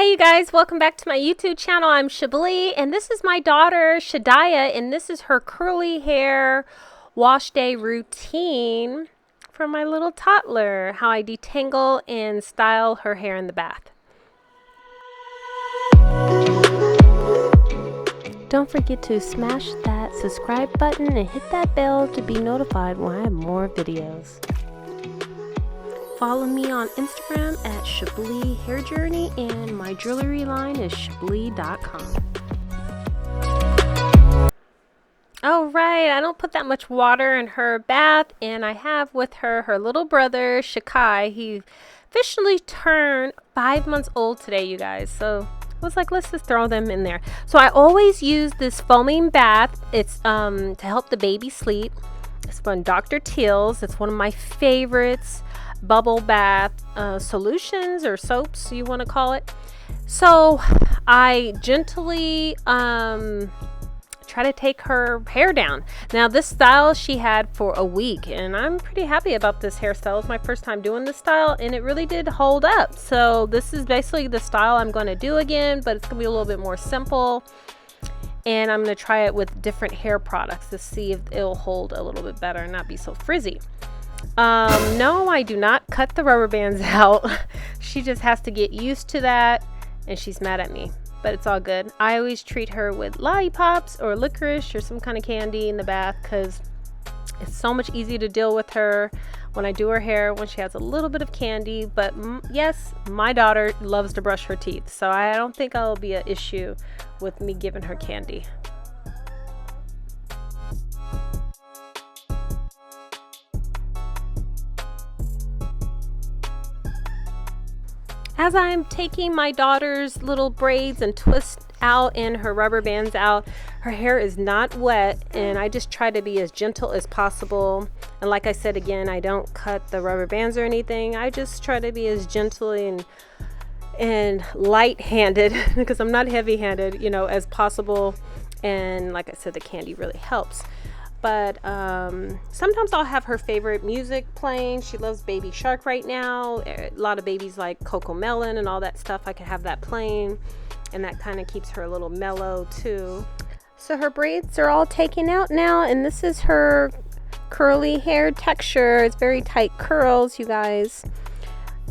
Hey you guys, welcome back to my YouTube channel. I'm Chablee and this is my daughter Shadiah, and this is her curly hair wash day routine for my little toddler, how I detangle and style her hair in the bath. Don't forget to smash that subscribe button and hit that bell to be notified when I have more videos. Follow me on Instagram at Chablee Hair Journey, and my jewelry line is chablee.com. Alright, I don't put that much water in her bath, and I have with her her little brother Shakai. He officially turned 5 months old today, you guys. So I was like, let's just throw them in there. So I always use this foaming bath. It's to help the baby sleep. It's from Dr. Teal's. It's one of my favorites. Bubble bath solutions or soaps, you want to call it. So I gently try to take her hair down. Now this style she had for a week, and I'm pretty happy about this hairstyle. It's my first time doing this style, and it really did hold up. So this is basically the style I'm going to do again, but it's going to be a little bit more simple, and I'm going to try it with different hair products to see if it'll hold a little bit better and not be so frizzy. No, I do not cut the rubber bands out. She just has to get used to that, and she's mad at me, but it's all good. I always treat her with lollipops or licorice or some kind of candy in the bath, because it's so much easier to deal with her when I do her hair when she has a little bit of candy. But yes, my daughter loves to brush her teeth, so I don't think I'll be an issue with me giving her candy. As I'm taking my daughter's little braids and twist out and her rubber bands out, her hair is not wet, and I just try to be as gentle as possible. And like I said again, I don't cut the rubber bands or anything. I just try to be as gentle and light-handed, because I'm not heavy-handed, you know, as possible. And like I said, the candy really helps. But sometimes I'll have her favorite music playing. She loves Baby Shark right now. A lot of babies like Coco Melon and all that stuff. I can have that playing, and that kind of keeps her a little mellow too. So her braids are all taken out now, and this is her curly hair texture. It's very tight curls, you guys.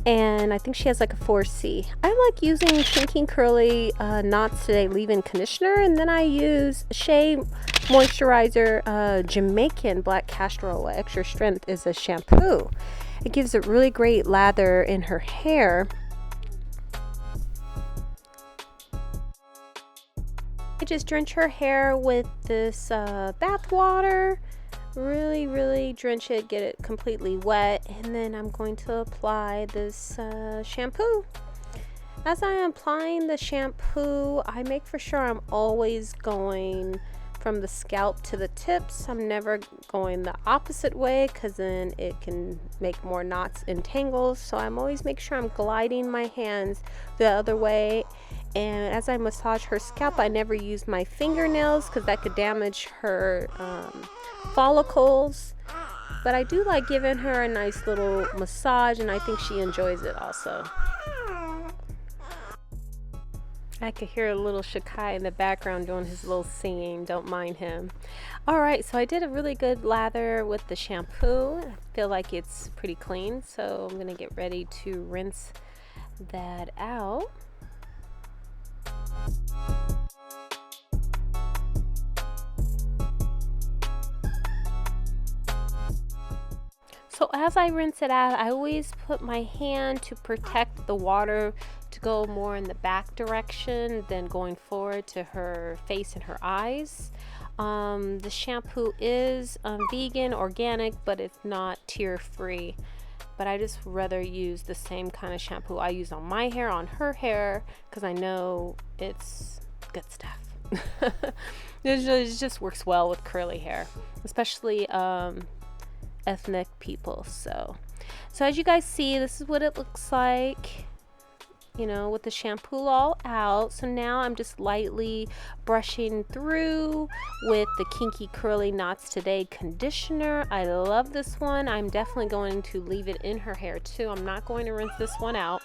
And I think she has like a 4C. I like using Shrinking Curly Knots Today leave-in conditioner, and then I use Shea Moisturizer Jamaican Black Castor Oil Extra Strength is a shampoo. It gives a really great lather in her hair. I just drench her hair with this bath water. Really drench it, get it completely wet, and then I'm going to apply this shampoo. As I am applying the shampoo, I make for sure I'm always going from the scalp to the tips. I'm never going the opposite way, because then it can make more knots and tangles. So I'm always make sure I'm gliding my hands the other way. And as I massage her scalp, I never use my fingernails, because that could damage her follicles. But I do like giving her a nice little massage, and I think she enjoys it also. I could hear a little Shakai in the background doing his little singing. Don't mind him. Alright, so I did a really good lather with the shampoo. I feel like it's pretty clean, so I'm going to get ready to rinse that out. So as I rinse it out, I always put my hand to protect the water to go more in the back direction than going forward to her face and her eyes. The shampoo is vegan, organic, but it's not tear-free. But I just rather use the same kind of shampoo I use on my hair, on her hair, because I know it's good stuff. It just works well with curly hair, especially ethnic people. So as you guys see, this is what it looks like, you know, with the shampoo all out. So now I'm just lightly brushing through with the Kinky Curly Knots Today conditioner. I love this one. I'm definitely going to leave it in her hair too. I'm not going to rinse this one out.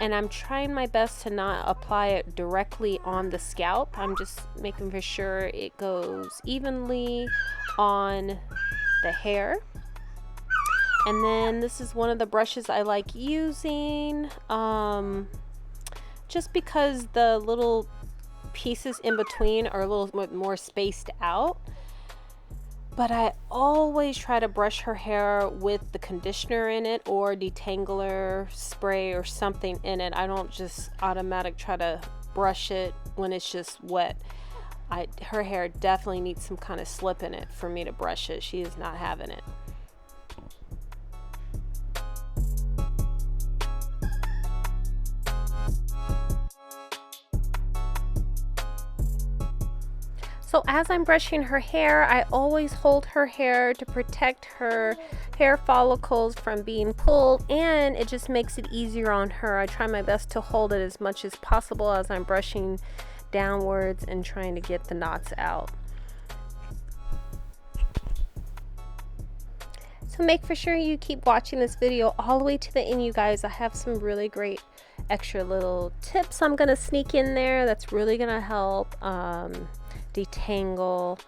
And I'm trying my best to not apply it directly on the scalp. I'm just making for sure it goes evenly on the hair. And then this is one of the brushes I like using, just because the little pieces in between are a little bit more spaced out. But I always try to brush her hair with the conditioner in it or detangler spray or something in it. I don't just automatic try to brush it when it's just wet. Her hair definitely needs some kind of slip in it for me to brush it. She is not having it. So as I'm brushing her hair, I always hold her hair to protect her hair follicles from being pulled, and it just makes it easier on her. I try my best to hold it as much as possible as I'm brushing downwards and trying to get the knots out. So make for sure you keep watching this video all the way to the end, you guys. I have some really great extra little tips I'm gonna sneak in there that's really gonna help detangle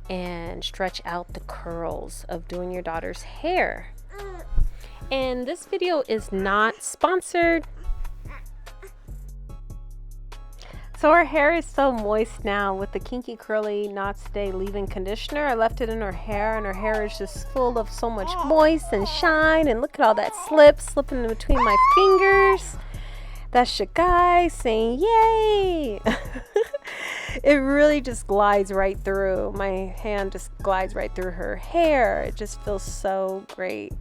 and stretch out the curls of doing your daughter's hair. And this video is not sponsored. So her hair is so moist now with the Kinky Curly Knots Stay leave-in conditioner. I left it in her hair, and her hair is just full of so much moist and shine. And look at all that slipping in between my fingers. That's Shakai saying yay. It really just glides right through. My hand just glides right through her hair. It just feels so great.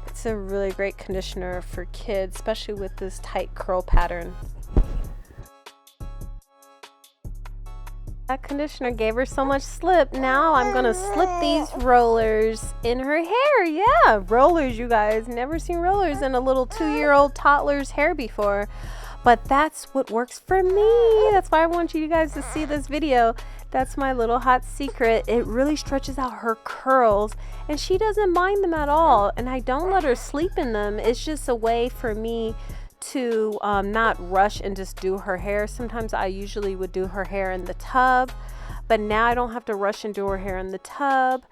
It's a really great conditioner for kids, especially with this tight curl pattern. That conditioner gave her so much slip. Now I'm gonna slip these rollers in her hair. Yeah, rollers, you guys. Never seen rollers in a little 2-year-old toddler's hair before. But that's what works for me. That's why I want you guys to see this video. That's my little hot secret. It really stretches out her curls, and she doesn't mind them at all. And I don't let her sleep in them. It's just a way for me to not rush and just do her hair. Sometimes I usually would do her hair in the tub, but now I don't have to rush and do her hair in the tub.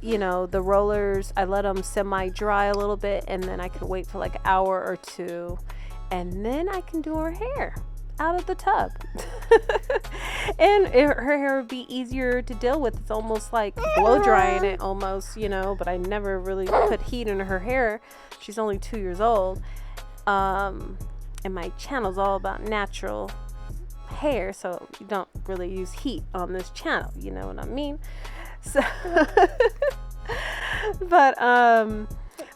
You know, the rollers, I let them semi-dry a little bit, and then I can wait for like an hour or two, and then I can do her hair out of the tub. And her hair would be easier to deal with. It's almost like blow drying it almost, you know, but I never really put heat into her hair. She's only 2 years old. And my channel's all about natural hair, so you don't really use heat on this channel, you know what I mean? So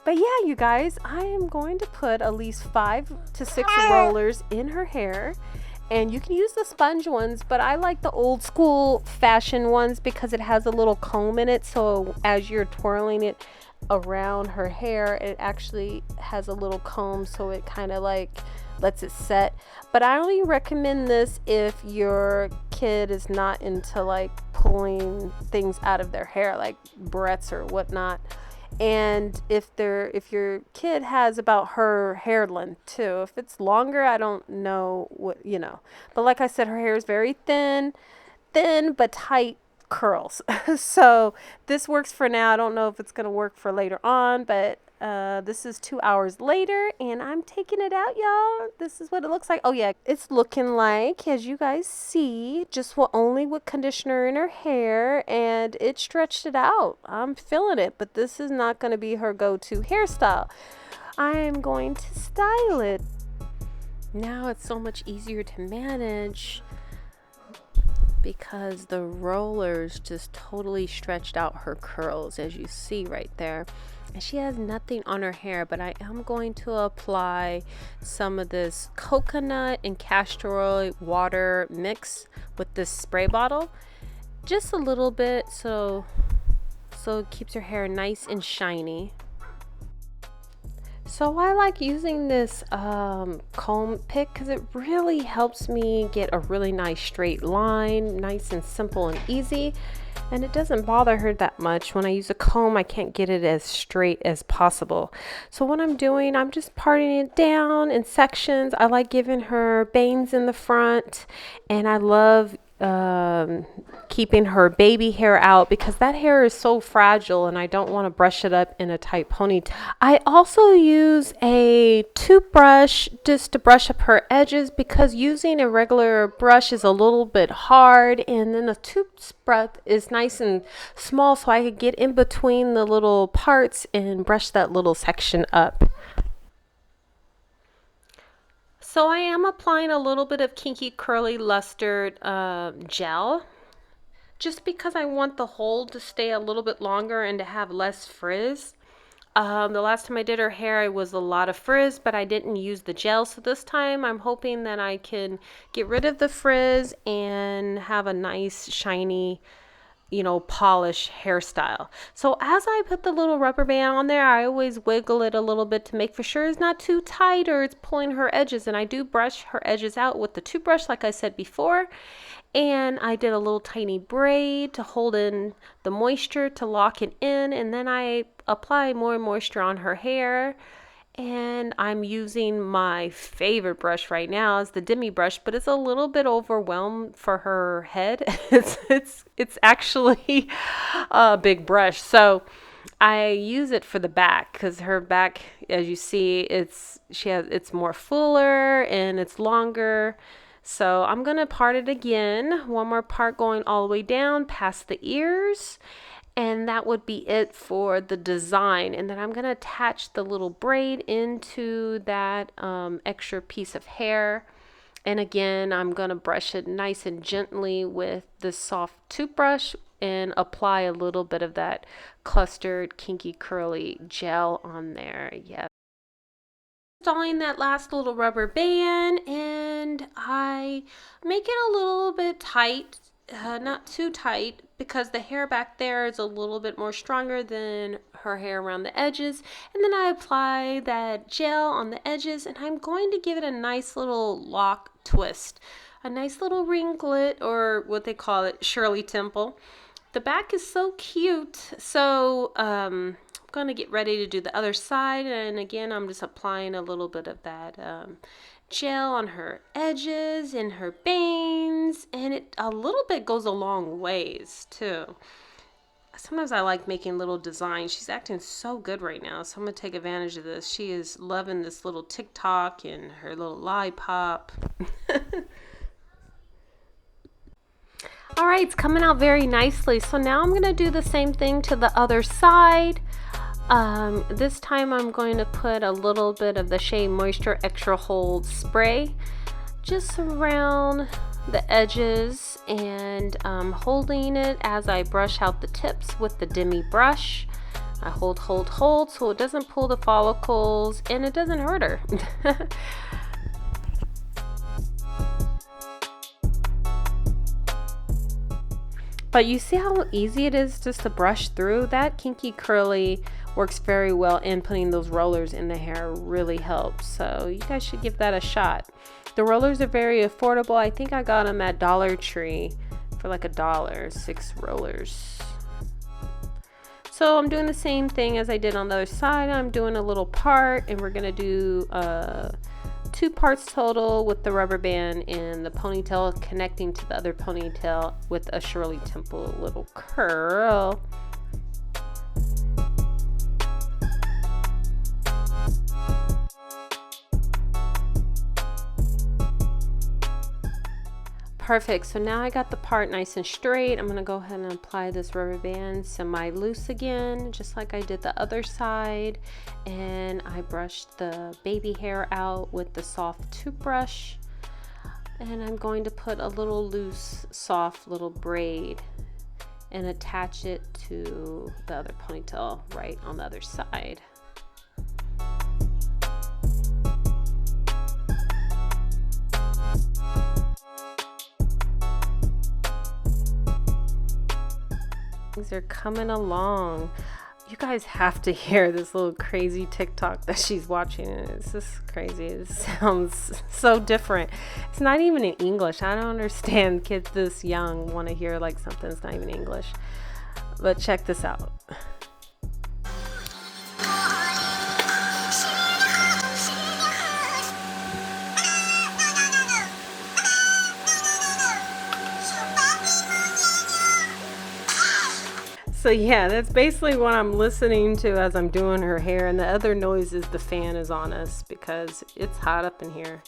but yeah, you guys, I am going to put at least 5 to 6 rollers in her hair, and you can use the sponge ones, but I like the old school fashion ones because it has a little comb in it, so as you're twirling it around her hair, it actually has a little comb, so it kind of like lets it set. But I only recommend this if your kid is not into like pulling things out of their hair, like barrettes or whatnot. And if your kid has about her hair length too. If it's longer, I don't know what, you know. But like I said, her hair is very thin but tight curls. So this works for now. I don't know if it's gonna work for later on, but this is 2 hours later, and I'm taking it out, y'all. This is what it looks like. Oh yeah, it's looking like, as you guys see, just only with conditioner in her hair, and it stretched it out. I'm feeling it, but this is not going to be her go-to hairstyle. I am going to style it. Now it's so much easier to manage because the rollers just totally stretched out her curls, as you see right there. And she has nothing on her hair, but I am going to apply some of this coconut and castor oil water mix with this spray bottle, just a little bit, so it keeps her hair nice and shiny. So I like using this comb pick because it really helps me get a really nice straight line, nice and simple and easy. And it doesn't bother her that much. When I use a comb, I can't get it as straight as possible. So what I'm doing, I'm just parting it down in sections. I like giving her bangs in the front, and I love keeping her baby hair out because that hair is so fragile and I don't want to brush it up in a tight ponytail. I also use a toothbrush just to brush up her edges because using a regular brush is a little bit hard, and then a toothbrush is nice and small so I could get in between the little parts and brush that little section up. So I am applying a little bit of Kinky Curly Luster gel just because I want the hold to stay a little bit longer and to have less frizz. The last time I did her hair, it was a lot of frizz, but I didn't use the gel. So this time I'm hoping that I can get rid of the frizz and have a nice shiny, polish hairstyle. So as I put the little rubber band on there, I always wiggle it a little bit to make for sure it's not too tight or it's pulling her edges. And I do brush her edges out with the toothbrush, like I said before. And I did a little tiny braid to hold in the moisture to lock it in. And then I apply more moisture on her hair. And I'm using my favorite brush right now is the Demi brush, but it's a little bit overwhelmed for her head. It's actually a big brush. So I use it for the back because her back, as you see, it's more fuller and it's longer. So I'm going to part it again. One more part going all the way down past the ears. And that would be it for the design. And then I'm going to attach the little braid into that extra piece of hair. And again, I'm going to brush it nice and gently with the soft toothbrush and apply a little bit of that clustered kinky curly gel on there. Yes. Installing that last little rubber band, and I make it a little bit tight, not too tight, because the hair back there is a little bit more stronger than her hair around the edges. And then I apply that gel on the edges, and I'm going to give it a nice little lock twist, a nice little ringlet, or what they call it, Shirley Temple. The back is so cute. So I'm going to get ready to do the other side, and again I'm just applying a little bit of that gel on her edges and her bangs, and it a little bit goes a long ways too. Sometimes I like making little designs. She's acting so good right now, so I'm going to take advantage of this. She is loving this little TikTok and her little lollipop. All right, it's coming out very nicely. So now I'm going to do the same thing to the other side. This time I'm going to put a little bit of the Shea Moisture Extra Hold Spray just around the edges, and holding it as I brush out the tips with the Demi brush. I hold so it doesn't pull the follicles and it doesn't hurt her. But you see how easy it is just to brush through? That kinky curly works very well, and putting those rollers in the hair really helps. So you guys should give that a shot. The rollers are very affordable. I think I got them at Dollar Tree for like $1, 6 rollers. So I'm doing the same thing as I did on the other side. I'm doing a little part, and we're gonna do 2 parts total with the rubber band and the ponytail connecting to the other ponytail with a Shirley Temple little curl. Perfect. So now I got the part nice and straight. I'm going to go ahead and apply this rubber band semi-loose again, just like I did the other side. And I brushed the baby hair out with the soft toothbrush. And I'm going to put a little loose, soft little braid and attach it to the other ponytail right on the other side. Things are coming along. You guys have to hear this little crazy TikTok that she's watching. It's just crazy. It sounds so different. It's not even in English. I don't understand kids this young want to hear like something that's not even English. But check this out. So yeah, that's basically what I'm listening to as I'm doing her hair, and the other noise is the fan is on us because it's hot up in here.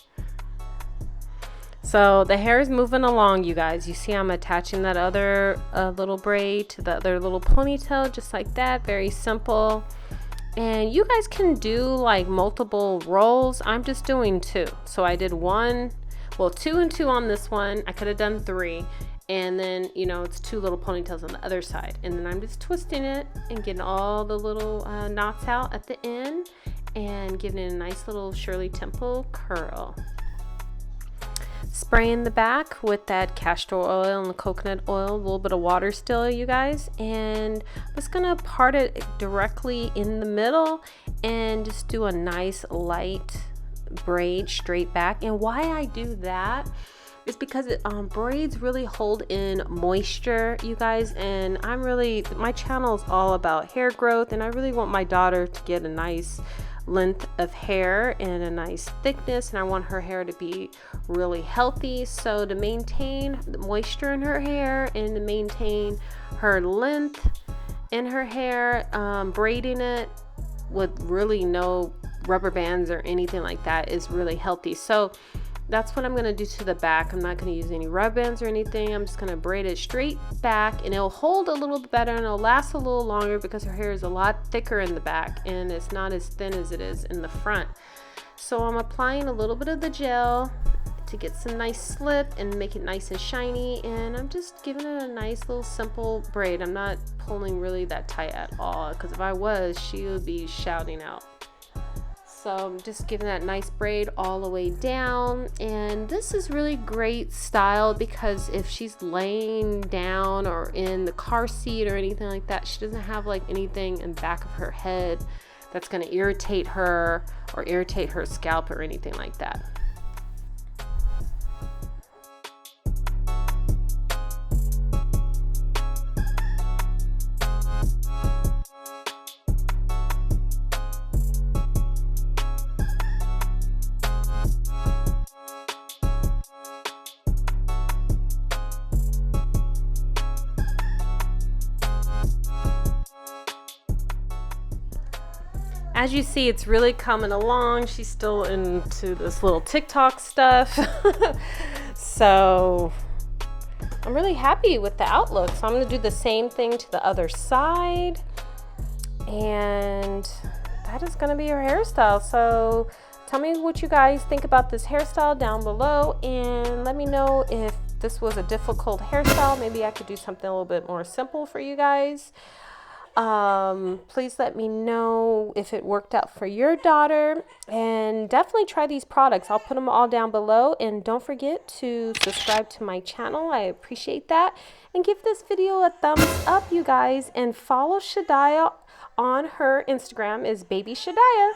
So the hair is moving along, you guys. You see I'm attaching that other little braid to the other little ponytail just like that. Very simple. And you guys can do like multiple rolls. I'm just doing 2. So I did 1, well 2 and 2 on this one. I could have done 3. And then, you know, it's 2 little ponytails on the other side. And then I'm just twisting it and getting all the little knots out at the end and giving it a nice little Shirley Temple curl. Spraying the back with that castor oil and the coconut oil, a little bit of water still, you guys. And I'm just gonna part it directly in the middle and just do a nice light braid straight back. And why I do that is because braids really hold in moisture, you guys, and my channel is all about hair growth, and I really want my daughter to get a nice length of hair and a nice thickness, and I want her hair to be really healthy. So to maintain the moisture in her hair and to maintain her length in her hair, braiding it with really no rubber bands or anything like that is really healthy. So that's what I'm going to do to the back. I'm not going to use any rubber bands or anything. I'm just going to braid it straight back, and it'll hold a little bit better and it'll last a little longer because her hair is a lot thicker in the back and it's not as thin as it is in the front. So I'm applying a little bit of the gel to get some nice slip and make it nice and shiny, and I'm just giving it a nice little simple braid. I'm not pulling really that tight at all, because if I was, she would be shouting out. So I'm just giving that nice braid all the way down, and this is really great style because if she's laying down or in the car seat or anything like that, she doesn't have like anything in the back of her head that's going to irritate her or irritate her scalp or anything like that. As you see, it's really coming along. She's still into this little TikTok stuff. So I'm really happy with the outlook. So I'm going to do the same thing to the other side. And that is going to be her hairstyle. So tell me what you guys think about this hairstyle down below. And let me know if this was a difficult hairstyle. Maybe I could do something a little bit more simple for you guys. Please let me know if it worked out for your daughter, and definitely try these products. I'll put them all down below, and don't forget to subscribe to my channel. I appreciate that, and give this video a thumbs up, you guys, and follow Shadiah on her Instagram is Baby Shadiah.